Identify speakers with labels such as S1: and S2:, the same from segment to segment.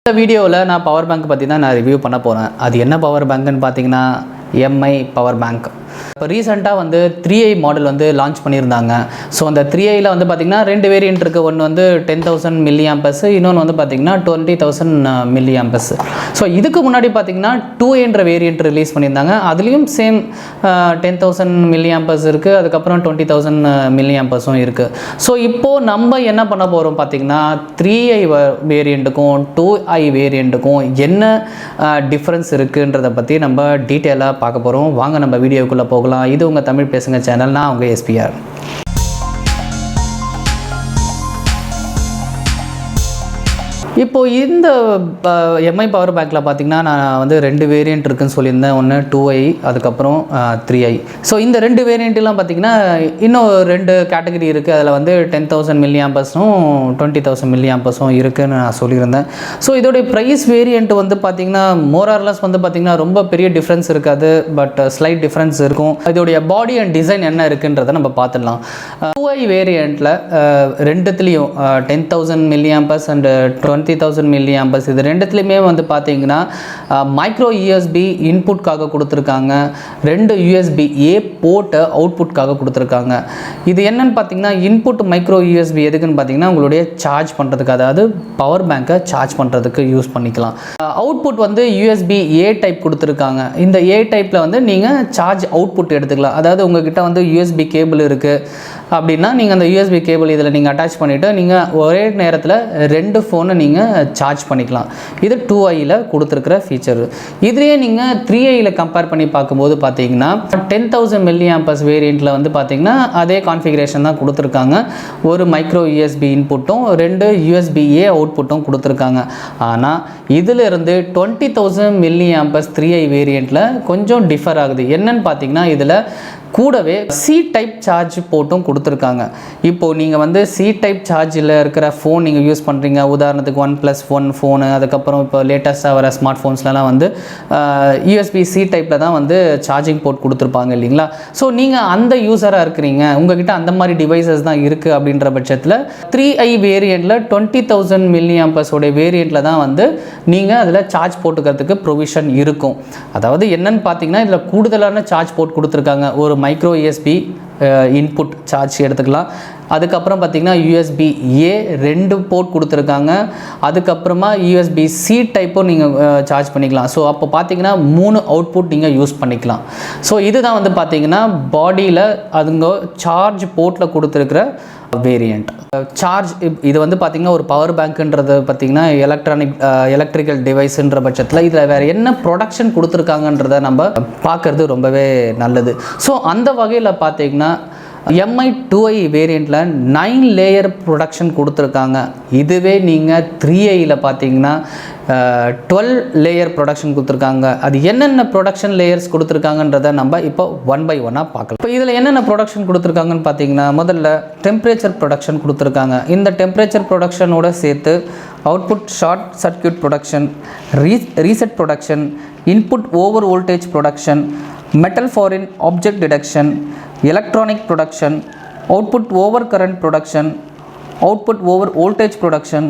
S1: இந்த வீடியோவில் நான் பவர் பேங்க் பற்றி தான் நான் ரிவ்யூ பண்ண போகிறேன். அது என்ன பவர் பேங்க்னு பார்த்தீங்கன்னா எம்ஐ பவர் பேங்க். இப்போ ரீசெண்டாக வந்து 3i மாடல் வந்து லான்ச் பண்ணியிருந்தாங்க. ஸோ அந்த 3iயில் வந்து பார்த்திங்கன்னா 2 வேரியன்ட் இருக்குது. ஒன்று வந்து 10,000 mAh, இன்னொன்று வந்து பார்த்திங்கன்னா 20,000 mAh. ஸோ இதுக்கு முன்னாடி பார்த்திங்கன்னா 2i வேரியன்ட் ரிலீஸ் பண்ணியிருந்தாங்க. அதுலேயும் சேம் 10,000 mAh இருக்குது, அதுக்கப்புறம் 20,000 mAh இருக்குது. ஸோ இப்போது நம்ம என்ன பண்ண போகிறோம் பார்த்திங்கன்னா 3i வேரியண்ட்டுக்கும் 2i வேரியண்ட்டுக்கும் என்ன டிஃப்ரென்ஸ் இருக்குன்றதை பற்றி நம்ம டீட்டெயிலாக பார்க்க போகிறோம். வாங்க நம்ம வீடியோக்குள்ளே போகலாம். இது உங்கள் தமிழ் பேசுங்க சேனல். நான் உங்கள் SPR. இப்போது இந்த எம்ஐ பவர் பேங்க்கில் பார்த்திங்கன்னா நான் வந்து 2 வேரியண்ட் இருக்குதுன்னு சொல்லியிருந்தேன். ஒன்று 2i, அதுக்கப்புறம் 3i. ஸோ இந்த 2 வேரியண்ட்லாம் பார்த்திங்கன்னா இன்னும் 2 கேட்டகரி இருக்குது. அதில் வந்து 10,000 mAh 20,000 mAh இருக்குதுன்னு நான் சொல்லியிருந்தேன். ஸோ இதோடைய ப்ரைஸ் வேரியண்ட் வந்து பார்த்திங்கன்னா மோரார்லஸ் வந்து பார்த்திங்கன்னா ரொம்ப பெரிய டிஃப்ரென்ஸ் இருக்காது, பட் ஸ்லைட் டிஃப்ரென்ஸ் இருக்கும். இதோடைய பாடி அண்ட் டிசைன் என்ன இருக்குன்றதை நம்ம பார்த்துடலாம். 2i வேரியண்ட்டில் ரெண்டுத்துலேயும் 10,000 mAh அண்ட் 20,000 mAh இது ரெண்டுத்துலையுமே வந்து பார்த்தீங்கன்னா மைக்ரோ USB இன்புட்காக கொடுத்துருக்காங்க. 2 USB-A போர்ட்டை அவுட்புட்காக கொடுத்துருக்காங்க. இது என்னன்னு பார்த்தீங்கன்னா இன்புட் மைக்ரோ USB எதுக்குன்னு பார்த்தீங்கன்னா உங்களுடைய சார்ஜ் பண்ணுறதுக்கு, அதாவது பவர் பேங்கை சார்ஜ் பண்ணுறதுக்கு யூஸ் பண்ணிக்கலாம். அவுட்புட் வந்து USB-A டைப் கொடுத்துருக்காங்க. இந்த A டைப்பில் வந்து நீங்கள் சார்ஜ் அவுட்புட் எடுத்துக்கலாம். அதாவது உங்ககிட்ட வந்து USB கேபிள் இருக்குது அப்படின்னா நீங்கள் அந்த USB கேபிள் இதில் நீங்கள் அட்டாச் பண்ணிவிட்டு நீங்கள் ஒரே நேரத்தில் 2 ஃபோனை நீங்கள் சார்ஜ் பண்ணிக்கலாம். இது 2iயில் கொடுத்துருக்கிற ஃபீச்சர். இதுலேயே நீங்கள் 3iயில் கம்பேர் பண்ணி பார்க்கும்போது பார்த்தீங்கன்னா 10,000 mAh வேரியண்ட்டில் வந்து பார்த்தீங்கன்னா அதே கான்ஃபிகரேஷன் தான் கொடுத்துருக்காங்க. ஒரு மைக்ரோ USB இன்புட்டும் 2 USB-A அவுட்புட்டும் கொடுத்துருக்காங்க. ஆனால் இதிலிருந்து 20,000 mAh 3i வேரியண்ட்டில் கொஞ்சம் டிஃபர் ஆகுது. என்னன்னு பார்த்தீங்கன்னா இதில் கூடவே C டைப் சார்ஜ் போட்டும் கொடுத்துருக்காங்க. இப்போது நீங்கள் வந்து C டைப் சார்ஜில் இருக்கிற ஃபோன் நீங்கள் யூஸ் பண்ணுறீங்க, உதாரணத்துக்கு OnePlus1 ஃபோனு, அதுக்கப்புறம் இப்போ லேட்டஸ்ட்டாக வர ஸ்மார்ட் ஃபோன்ஸ்லாம் வந்து USB-C டைப்பில் தான் வந்து சார்ஜிங் போர்ட் கொடுத்துருப்பாங்க இல்லைங்களா. ஸோ நீங்கள் அந்த யூஸராக இருக்கிறீங்க, உங்ககிட்ட அந்த மாதிரி டிவைசஸ் தான் இருக்குது அப்படின்ற பட்சத்தில் 3i வேரியண்ட்டில் 20,000 mAh வேரியண்ட்டில் தான் வந்து நீங்கள் அதில் சார்ஜ் போட்டுக்கிறதுக்கு ப்ரொவிஷன் இருக்கும். அதாவது என்னன்னு பார்த்தீங்கன்னா இதில் கூடுதலான சார்ஜ் போர்ட் கொடுத்துருக்காங்க. ஒரு மைக்ரோ USB இன்புட் சார்ஜ் எடுத்துக்கலாம். அதுக்கப்புறம் பார்த்திங்கன்னா USB-A 2 போர்ட் கொடுத்துருக்காங்க. அதுக்கப்புறமா USB-C டைப்பும் நீங்கள் சார்ஜ் பண்ணிக்கலாம். ஸோ அப்போ பார்த்தீங்கன்னா 3 அவுட்புட் நீங்கள் யூஸ் பண்ணிக்கலாம். ஸோ இதுதான் வந்து பார்த்திங்கன்னா பாடியில் அதுங்க சார்ஜ் போர்ட்டில் கொடுத்துருக்கிற வேரியண்ட். சார்ஜ் இது வந்து பார்த்திங்கன்னா ஒரு பவர் பேங்க்ன்றது பார்த்திங்கன்னா எலக்ட்ரிக்கல் டிவைஸுன்ற பட்சத்தில் இதில் வேறு என்ன ப்ரொடக்ஷன் கொடுத்துருக்காங்கன்றதை நம்ம பார்க்குறது ரொம்பவே நல்லது. ஸோ அந்த வகையில் பார்த்திங்கன்னா எம்ஐ 2i வேரியண்ட்டில் 9 லேயர் ப்ரொடக்ஷன் கொடுத்துருக்காங்க. இதுவே நீங்கள் 3iயில் பார்த்தீங்கன்னா 12 லேயர் ப்ரொடக்ஷன் கொடுத்துருக்காங்க. அது என்னென்ன ப்ரொடக்ஷன் லேயர்ஸ் கொடுத்துருக்காங்கன்றதை நம்ம இப்போ 1 by 1 பார்க்கலாம். இப்போ இதில் என்னென்ன ப்ரொடக்ஷன் கொடுத்துருக்காங்கன்னு பார்த்தீங்கன்னா முதல்ல டெம்பரேச்சர் ப்ரொடக்ஷன் கொடுத்துருக்காங்க. இந்த டெம்பரேச்சர் ப்ரொடக்ஷனோட சேர்த்து output short circuit production, reset production, input over voltage production, metal foreign object detection, electronic production, output over current production, output over voltage production,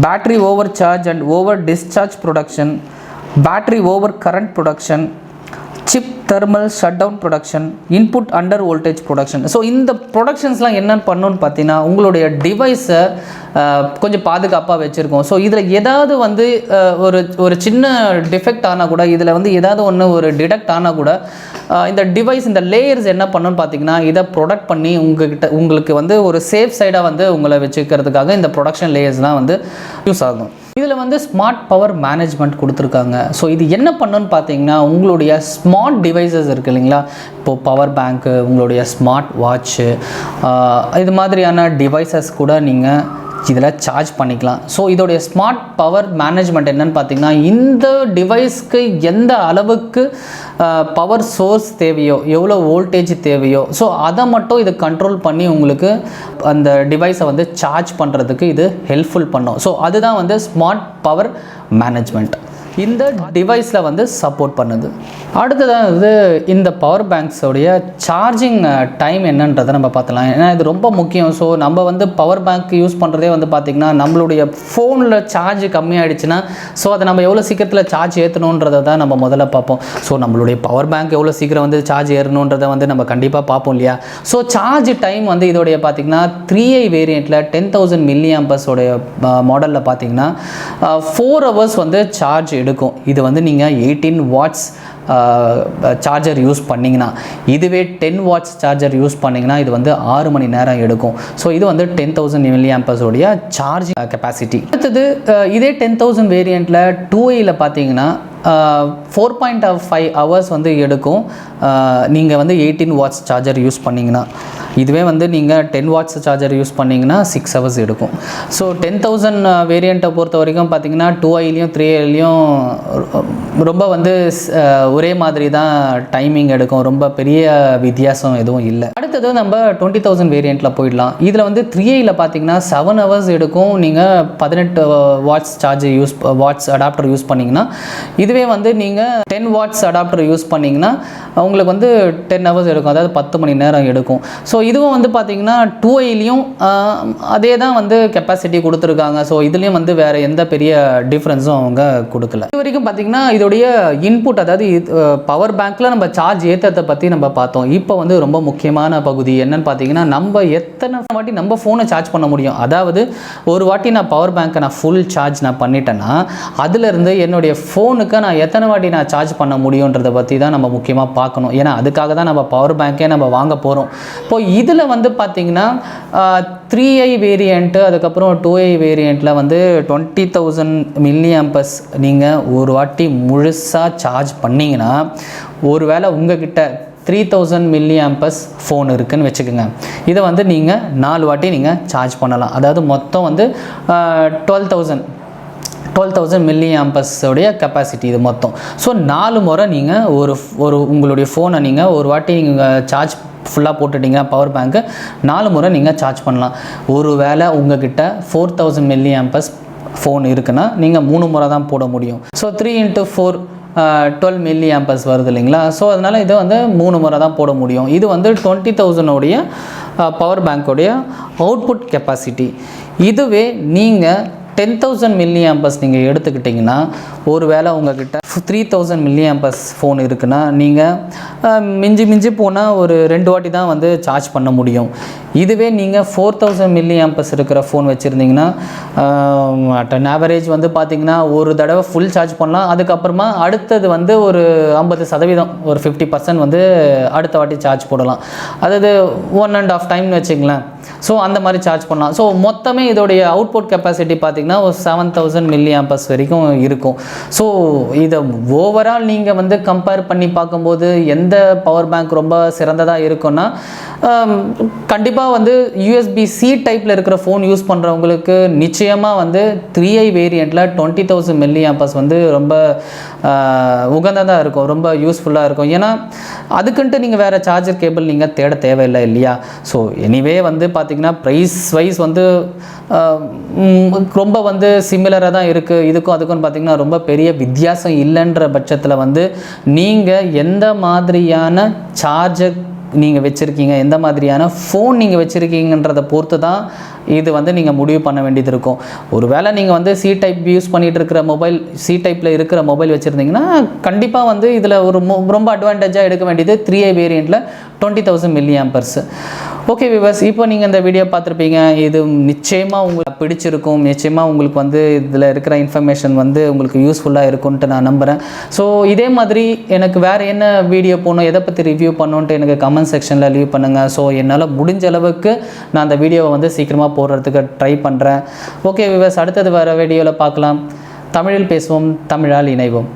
S1: battery over charge and over discharge production, battery over current production, chip thermal shutdown production, input under voltage production. So இந்த ப்ரொடக்ஷன்ஸ்லாம் என்னென்னு பண்ணணும்னு பார்த்தீங்கன்னா உங்களுடைய டிவைஸை கொஞ்சம் பாதுகாப்பாக வச்சுருக்கோம். So இதில் ஏதாவது வந்து ஒரு சின்ன டிஃபெக்ட் ஆனால் கூட, இதில் வந்து ஏதாவது ஒன்று ஒரு டிடெக்ட் ஆனால் கூட இந்த டிவைஸ் இந்த லேயர்ஸ் என்ன பண்ணணும்னு பார்த்தீங்கன்னா இதை ப்ரொடக்ட் பண்ணி உங்களுக்கு வந்து ஒரு சேஃப் சைடாக வந்து உங்களை வச்சுக்கிறதுக்காக இந்த ப்ரொடக்ஷன் லேயர்ஸ்லாம் வந்து யூஸ் ஆகும். இதில் வந்து ஸ்மார்ட் பவர் மேனேஜ்மெண்ட் கொடுத்துருக்காங்க. ஸோ இது என்ன பண்ணணும்னு பார்த்தீங்கன்னா உங்களுடைய ஸ்மார்ட் டிவைசஸ் இருக்குது இல்லைங்களா, இப்போது பவர் பேங்க்கு, உங்களுடைய ஸ்மார்ட் வாட்ச்சு, இது மாதிரியான டிவைசஸ் கூட நீங்கள் இதில் சார்ஜ் பண்ணிக்கலாம். ஸோ இதோடைய ஸ்மார்ட் பவர் மேனேஜ்மெண்ட் என்னன்னு பார்த்தீங்கன்னா இந்த டிவைஸ்க்கு எந்த அளவுக்கு பவர் சோர்ஸ் தேவையோ, எவ்வளோ வோல்டேஜ் தேவையோ, ஸோ அதை மட்டும் இதை கண்ட்ரோல் பண்ணி உங்களுக்கு அந்த டிவைஸை வந்து சார்ஜ் பண்ணுறதுக்கு இது ஹெல்ப்ஃபுல் பண்ணும். ஸோ அதுதான் வந்து ஸ்மார்ட் பவர் மேனேஜ்மெண்ட். இந்த டிவைஸில் வந்து சப்போர்ட் பண்ணுது. அடுத்ததாக வந்து இந்த பவர் பேங்க்ஸோடைய சார்ஜிங் டைம் என்னன்றதை நம்ம பார்த்தலாம். ஏன்னா இது ரொம்ப முக்கியம். ஸோ நம்ம வந்து பவர் பேங்க் யூஸ் பண்ணுறதே வந்து பார்த்திங்கன்னா நம்மளுடைய ஃபோனில் சார்ஜ் கம்மியாகிடுச்சுன்னா ஸோ அதை நம்ம எவ்வளோ சீக்கிரத்தில் சார்ஜ் ஏற்றணுன்றதை தான் நம்ம முதல்ல பார்ப்போம். ஸோ நம்மளுடைய பவர் பேங்க் எவ்வளோ சீக்கிரம் வந்து சார்ஜ் ஏறணுன்றதை வந்து நம்ம கண்டிப்பாக பார்ப்போம் இல்லையா. ஸோ சார்ஜ் டைம் வந்து இதோடைய பார்த்திங்கன்னா 3i வேரியண்ட்டில் 10,000 mAh உடைய மாடலில் பார்த்திங்கன்னா 4 hours வந்து சார்ஜ் எடுக்கும். இது வந்து நீங்கள் 18 watts சார்ஜர் யூஸ் பண்ணிங்கன்னா, இதுவே 10 watts சார்ஜர் யூஸ் பண்ணிங்கன்னா இது வந்து 6 மணி நேரம் எடுக்கும். ஸோ இது வந்து 10,000 mAh உடைய சார்ஜிங் கெப்பாசிட்டி. அடுத்தது இதே 10,000 வேரியண்ட்டில் 2iயில் பார்த்தீங்கன்னா 4.5 hours வந்து எடுக்கும் நீங்கள் வந்து 18 watts சார்ஜர் யூஸ் பண்ணிங்கன்னா. இதுவே வந்து நீங்கள் 10 watts சார்ஜர் யூஸ் பண்ணிங்கன்னா 6 hours எடுக்கும். ஸோ 10,000 வேரியண்ட்டை பொறுத்த வரைக்கும் பார்த்தீங்கன்னா 2iலையும் 3iலையும் ரொம்ப வந்து ஒரே மாதிரி தான் டைமிங் எடுக்கும். ரொம்ப பெரிய வித்தியாசம் எதுவும் இல்லை. அடுத்தது நம்ம 20,000 வேரியண்ட்டில் போயிடலாம். இதில் வந்து 3iயில் பார்த்தீங்கன்னா 7 hours எடுக்கும் நீங்கள் 18 watts charge watts adapter use பண்ணிங்கன்னா. இதுவே வந்து நீங்கள் 10 watts அடாப்டர் யூஸ் பண்ணிங்கன்னா உங்களுக்கு வந்து 10 hours எடுக்கும், அதாவது 10 மணி நேரம் எடுக்கும். ஸோ இதுவும் வந்து பார்த்தீங்கன்னா 2iலையும் அதே தான் வந்து கெப்பாசிட்டி கொடுத்துருக்காங்க. ஸோ இதுலேயும் வந்து வேறு எந்த பெரிய டிஃப்ரென்ஸும் அவங்க கொடுக்கல. இது வரைக்கும் பார்த்தீங்கன்னா இதோடைய இன்புட், அதாவது பவர் பேங்க்கில் நம்ம சார்ஜ் ஏற்றத்தை பற்றி நம்ம பார்த்தோம். இப்போ வந்து ரொம்ப முக்கியமான பகுதி என்னன்னு பார்த்தீங்கன்னா நம்ம எத்தனை வாட்டி நம்ம ஃபோனை சார்ஜ் பண்ண முடியும். அதாவது ஒரு வாட்டி நான் பவர் பேங்க்கை நான் ஃபுல் சார்ஜ் நான் பண்ணிட்டேன்னா அதுலேருந்து என்னுடைய ஃபோனுக்கு நான் எத்தனை வாட்டி நான் சார்ஜ் பண்ண முடியுன்றதை பற்றி தான் நம்ம முக்கியமாக பார்க்கணும். ஏன்னா அதுக்காக தான் நம்ம பவர் பேங்க்கே நம்ம வாங்க போகிறோம். இப்போ இதில் வந்து பார்த்திங்கன்னா 3i வேரியண்ட்டு அதுக்கப்புறம் 2i வேரியண்ட்டில் வந்து 20,000 mAh நீங்கள் ஒரு வாட்டி முழுசாக சார்ஜ் பண்ணிங்கன்னா, ஒரு வேளை உங்ககிட்ட 3000 mAh ஃபோன் இருக்குதுன்னு வச்சுக்கோங்க. இதை வந்து நீங்கள் 4 வாட்டி நீங்கள் சார்ஜ் பண்ணலாம். அதாவது மொத்தம் வந்து 12,000 mAh உடைய கெப்பாசிட்டி இது மொத்தம். ஸோ 4 முறை நீங்கள் ஒரு உங்களுடைய ஃபோனை நீங்கள் ஒரு வாட்டி நீங்கள் சார்ஜ் ஃபுல்லாக போட்டுட்டிங்கன்னா பவர் பேங்க்கு 4 முறை நீங்கள் சார்ஜ் பண்ணலாம். ஒரு வேளை உங்ககிட்ட 4000 mAh ஃபோன் இருக்குன்னா நீங்கள் 3 முறை தான் போட முடியும். ஸோ 3 × 4 12 mAh வருது இல்லைங்களா. ஸோ அதனால் இதை வந்து 3 முறை தான் போட முடியும். இது வந்து 20,000 உடைய பவர் பேங்க்குடைய அவுட்புட் கெப்பாசிட்டி. இதுவே நீங்கள் 10,000 mAh நீங்கள் எடுத்துக்கிட்டிங்கன்னா, ஒரு வேளை உங்கள்கிட்ட 3000 mAh ஃபோன் இருக்குன்னா நீங்கள் மிஞ்சி போனால் ஒரு 2 வாட்டி தான் வந்து சார்ஜ் பண்ண முடியும். இதுவே நீங்கள் 4000 mAh இருக்கிற ஃபோன் வச்சுருந்தீங்கன்னா அட் அன் ஆவரேஜ் வந்து பார்த்திங்கன்னா ஒரு தடவை ஃபுல் சார்ஜ் பண்ணலாம். அதுக்கப்புறமா அடுத்தது வந்து ஒரு 50%, ஒரு 50% வந்து அடுத்த வாட்டி சார்ஜ் போடலாம். அதாவது 1.5 டைம்னு வச்சுங்களேன். ஸோ அந்த மாதிரி சார்ஜ் பண்ணலாம். ஸோ மொத்தமே இதோடைய அவுட்புட் கெப்பாசிட்டி பார்த்திங்கன்னா ஒரு 7000 mAh வரைக்கும் இருக்கும். ஸோ இதை ஓவரால் நீங்கள் வந்து கம்பேர் பண்ணி பார்க்கும்போது எந்த பவர் பேங்க் ரொம்ப சிறந்ததாக இருக்குன்னா, கண்டிப்பாக வந்து USB-C டைப்பில் இருக்கிற ஃபோன் யூஸ் பண்ணுறவங்களுக்கு நிச்சயமாக வந்து 3i வேரியண்ட்டில் 20,000 mAh வந்து ரொம்ப உகந்ததாக இருக்கும், ரொம்ப யூஸ்ஃபுல்லாக இருக்கும். ஏன்னா அதுக்குன்ட்டு நீங்கள் வேறு சார்ஜர் கேபிள் நீங்கள் தேட தேவையில்லை இல்லையா. ஸோ எனிவே வந்து பார்த்திங்கன்னா ப்ரைஸ் வைஸ் வந்து ரொம்ப வந்து சிமிலராக தான் இருக்குது. இதுக்கும் அதுக்கும் பார்த்திங்கன்னா ரொம்ப பெரிய வித்தியாசம் இல்லைன்ற பட்சத்தில் வந்து நீங்கள் எந்த மாதிரியான சார்ஜர் நீங்கள் வச்சுருக்கீங்க, எந்த மாதிரியான ஃபோன் நீங்கள் வச்சுருக்கீங்கன்றதை பொறுத்து தான் இது வந்து நீங்கள் முடிவு பண்ண வேண்டியது இருக்கும். ஒரு வேளை நீங்கள் வந்து சி டைப் யூஸ் பண்ணிகிட்டு இருக்கிற மொபைல், சி டைப்பில் இருக்கிற மொபைல் வச்சுருந்தீங்கன்னா கண்டிப்பாக வந்து இதில் ஒரு ரொம்ப அட்வான்டேஜாக எடுக்க வேண்டியது 3i வேரியண்ட்டில் 20,000 mAh. ஓகே வியூவர்ஸ், இப்போ நீங்கள் இந்த வீடியோ பார்த்துருப்பீங்க. இது நிச்சயமாக உங்களுக்கு பிடிச்சிருக்கும். நிச்சயமாக உங்களுக்கு வந்து இதில் இருக்கிற இன்ஃபர்மேஷன் வந்து உங்களுக்கு யூஸ்ஃபுல்லாக இருக்கும்ன்ட்டு நான் நம்புகிறேன். ஸோ இதே மாதிரி எனக்கு வேறு என்ன வீடியோ போகணும், எதை பற்றி ரிவ்யூ பண்ணணுன்ட்டு எனக்கு கமெண்ட் செக்ஷனில் லீவ் பண்ணுங்கள். ஸோ என்னால் முடிஞ்ச அளவுக்கு நான் அந்த வீடியோவை வந்து சீக்கிரமாக போடுறதுக்கு ட்ரை பண்ணுறேன். ஓகே வியூவர்ஸ், அடுத்தது வேறு வீடியோவில் பார்க்கலாம். தமிழில் பேசுவோம், தமிழால் இணைவோம்.